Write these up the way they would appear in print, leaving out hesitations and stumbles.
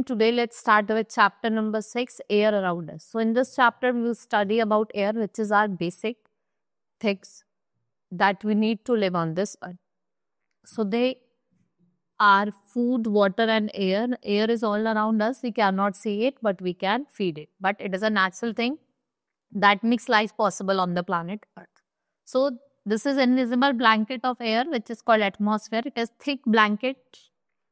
student, today let's start with chapter number 6, air around us. So in this chapter, we will study about air, which is our basic things that we need to live on this earth. So they are food, water and air. Air is all around us. We cannot see it, but we can feed it. But it is a natural thing that makes life possible on the planet Earth. So this is invisible blanket of air, which is called atmosphere. It is thick blanket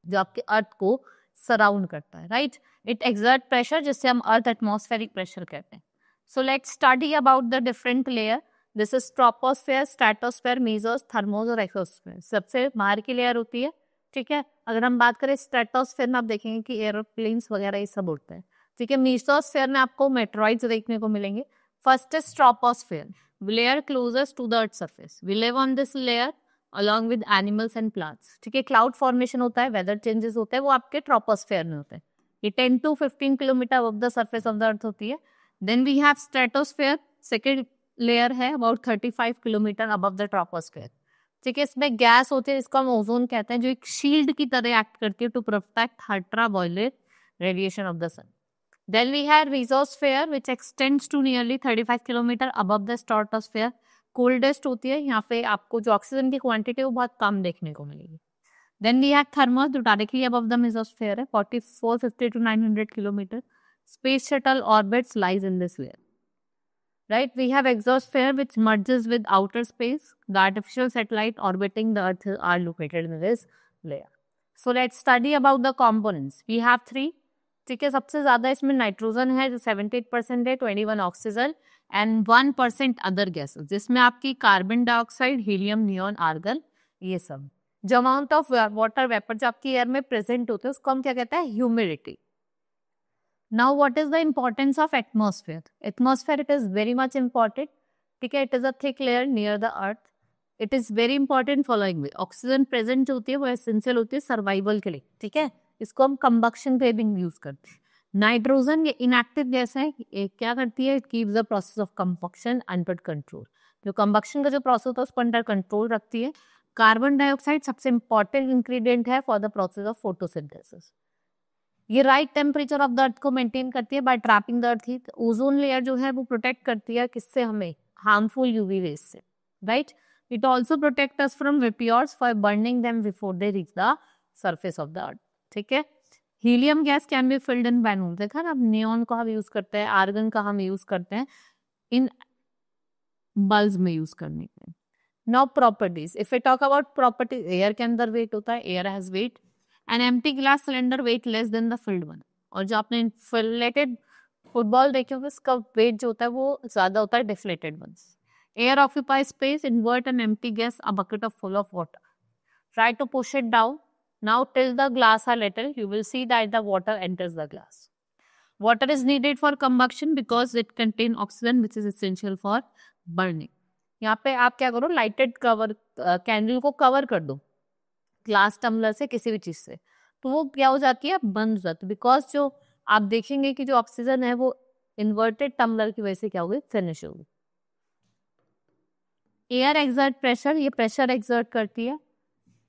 जो आपके अर्थ को surround करता है, right. It exert pressure, जिससे हम अर्थ atmospheric pressure कहते हैं. So let's study about the different layer. This is troposphere, stratosphere, mesos, thermos और एक्सोस्फेयर. सबसे बाहर की लेयर होती है, ठीक है. अगर हम बात करें स्ट्रेटोस्फेयर में, आप देखेंगे कि एरोप्लेन्स वगैरह ये सब उड़ते हैं, ठीक है. मेसोस्फेयर में आपको मेट्रॉइड्स देखने को मिलेंगे. First is troposphere, layer closest to the earth surface. We live on this layer along with animals and plants. ठीक है. क्लाउड फॉर्मेशन होता है, वेदर चेंजेस होते हैं, वो आपके ट्रोपोस्फेयर में होते हैं. ये 10 to 15 kilometre above the surface of the earth होती है. Then we have stratosphere, second layer है about 35 kilometre above the troposphere. ठीक है. इसमें गैस होती है, इसको हम ओजोन कहते हैं, जो एक शील्ड की तरह एक्ट करती है to protect ultraviolet radiation of the sun. Then we have mesosphere, which extends to nearly 35 kilometre above the stratosphere. Coldest होती है, यहाँ पे आपको जो ऑक्सीजन की क्वांटिटी है वो बहुत कम देखने को मिलेगी. देन वी हैव थर्मस, जो डायरेक्टली अबव द मेसोस्फेयर है, 450 to 900 kilometre. Space shuttle orbits lies in this layer, right. We have exosphere, which merges with outer space. The artificial satellite orbiting the earth are located in this layer. So let's study about the components. We have 3, ठीक है. सबसे ज्यादा इसमें nitrogen है जो 78% है, 21 oxygen and 1% other gases, जिसमें आपकी carbon dioxide, helium, neon, argon, ये सब. जो अमाउंट ऑफ वाटर वेपर जो आपकी एयर में प्रेजेंट होते हैं उसको हम क्या कहते हैं, humidity. Now what is the importance of atmosphere. Atmosphere it is very much important, ठीक है. It is a thick layer near the earth. It is very important following way. Oxygen present जो होती है वो एसेंशियल होती है survival के लिए, ठीक है. इसको हम कंबक्शन पे भी यूज करते हैं. नाइट्रोजन ये इनएक्टिव गैस है, ये क्या करती है, it keeps the process of combustion under control. जो कंबक्शन का जो प्रोसेस होता है उसको अंडर कंट्रोल रखती है. कार्बन डाइऑक्साइड सबसे इंपॉर्टेंट इंग्रेडिएंट है for the process of photosynthesis. ये right temperature of the earth को मेंटेन करती है by trapping the earth heat. Ozone layer जो है वो प्रोटेक्ट करती है किससे, हमें हार्मफुल यूवी रेज से, right. It also protect us from vapours for burning them before they reach the surface of the earth, ठीक है. Helium gas can be filled in balloon. देखा ना, नियॉन का हम यूज करते हैं, आर्गन का हम यूज करते हैं इन बल्ब में यूज करने के. Now properties. If we talk about properties, air के अंदर वेट होता है, air has weight. An empty glass cylinder weight less than the filled one. और जो आपने इन्फ्लेटेड फुटबॉल देखे होंगे, उसका वेट जो होता है वो ज्यादा होता है deflated ones. Air occupy space, invert an empty glass a bucket of full of water. Try to push it down. Now till the glass are little, you will see that the water enters the glass. Water is needed for combustion because it contains oxygen which is essential for burning. यहाँ पे आप क्या करो, lighted cover candle को cover कर दो glass tumbler से, किसी भी चीज से, तो वो क्या हो जाती है, बंद हो जाती है. बिकॉज जो आप देखेंगे कि जो ऑक्सीजन है वो इन्वर्टेड टम्बलर की वजह से क्या होगी, फिनिश होगी. एयर एक्सर्ट प्रेशर, ये प्रेशर एक्सर्ट करती है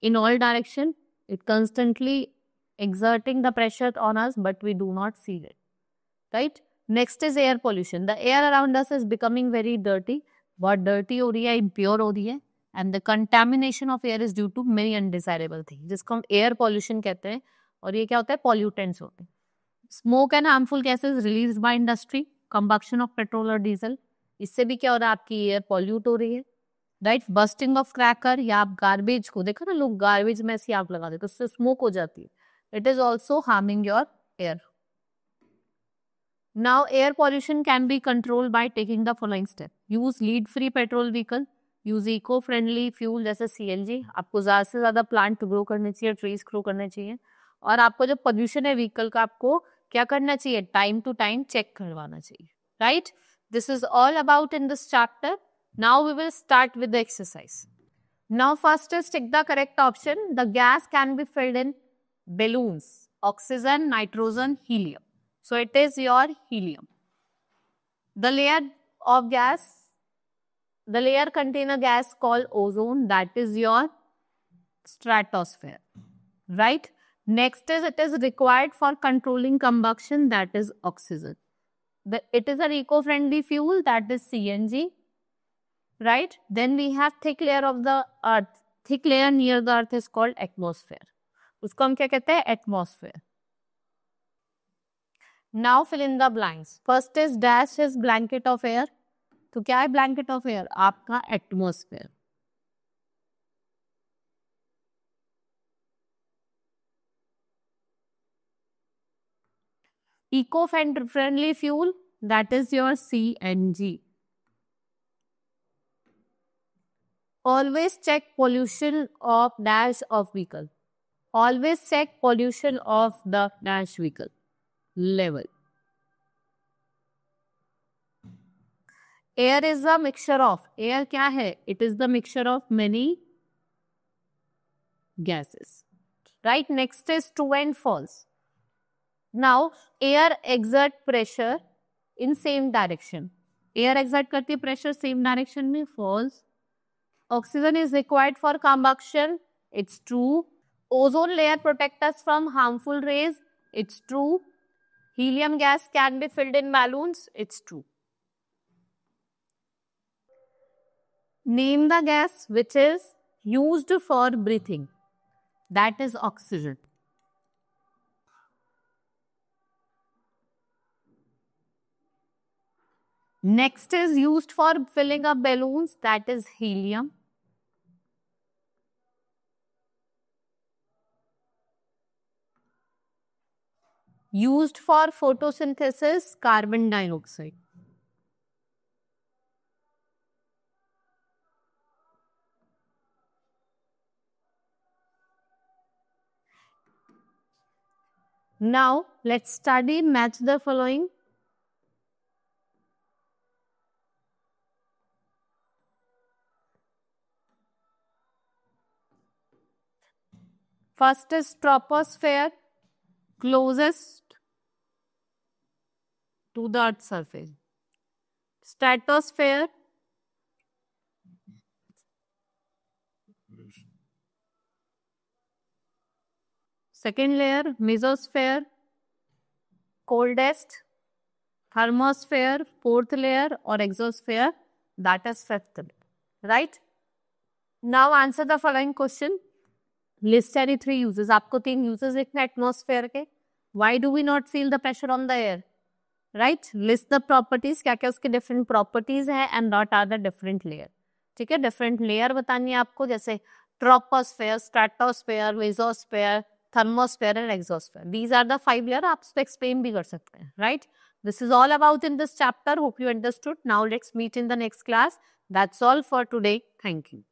in all direction. It constantly exerting the pressure on us, but we do not see it, right? Next is air pollution. The air around us is becoming very dirty. बहुत dirty हो रही है, impure हो रही है, and the contamination of air is due to many undesirable things, जिसको हम air pollution कहते हैं. और ये क्या होता है, pollutants होते हैं. Smoke and harmful gases released by industry, combustion of petrol और diesel, इससे भी क्या हो रहा है, आपकी air pollute हो रही है, राइट. बस्टिंग ऑफ क्रैकर, या आप गार्बेज को देखो ना, लोग गार्बेज में ऐसी आग लगा देते, तो उससे स्मोक हो जाती है. It is also harming your air. Now air pollution can be control by taking the following step. Use lead free petrol vehicle. Use eco friendly fuel जैसे CNG. आपको ज्यादा से ज्यादा प्लांट ग्रो करने चाहिए, ट्रीज ग्रो करने चाहिए. और आपको जो पोल्यूशन है व्हीकल का, आपको क्या करना चाहिए, टाइम टू टाइम चेक करवाना चाहिए, right. This is all about in this chapter. Now we will start with the exercise. Now first is tick the correct option. The gas can be filled in balloons. Oxygen, nitrogen, helium. So it is your helium. The layer of gas, the layer contain a gas called ozone, that is your stratosphere, right. Next is it is required for controlling combustion, that is oxygen. It is an eco-friendly fuel, that is CNG, right? Then we have thick layer of the earth. Thick layer near the earth is called atmosphere. उसको हम क्या कहते हैं? Atmosphere. Now fill in the blanks. First is dash is blanket of air. तो क्या है blanket of air? आपका atmosphere. Eco-friendly fuel, that is your CNG. Always check pollution of dash of vehicle. Always check pollution of the dash vehicle level. Air is a mixture of. Air क्या है? It is the mixture of many gases. Right? Next is true and false. Now, air exert pressure in same direction. Air exert करती pressure same direction में, false. Oxygen is required for combustion. It's true. Ozone layer protects us from harmful rays. It's true. Helium gas can be filled in balloons. It's true. Name the gas which is used for breathing. That is oxygen. Next is used for filling up balloons. That is helium. Used for photosynthesis, carbon dioxide. Now, let's study match the following. First is troposphere, closest to the Earth's surface. Stratosphere, second layer, mesosphere, coldest, thermosphere, fourth layer, or exosphere, that is fifth layer. Right? Now answer the following question. List any three uses. आपको 3 uses लिखना है atmosphere के. Why do we not feel the pressure on the air? Right? List the properties. क्या क्या उसके different properties हैं and what are the different layer. ठीक है? Different layer बतानी है आपको, जैसे troposphere, stratosphere, mesosphere, thermosphere and exosphere. These are the 5 layer. आप उसको explain भी कर सकते हैं. Right? This is all about in this chapter. Hope you understood. Now let's meet in the next class. That's all for today. Thank you.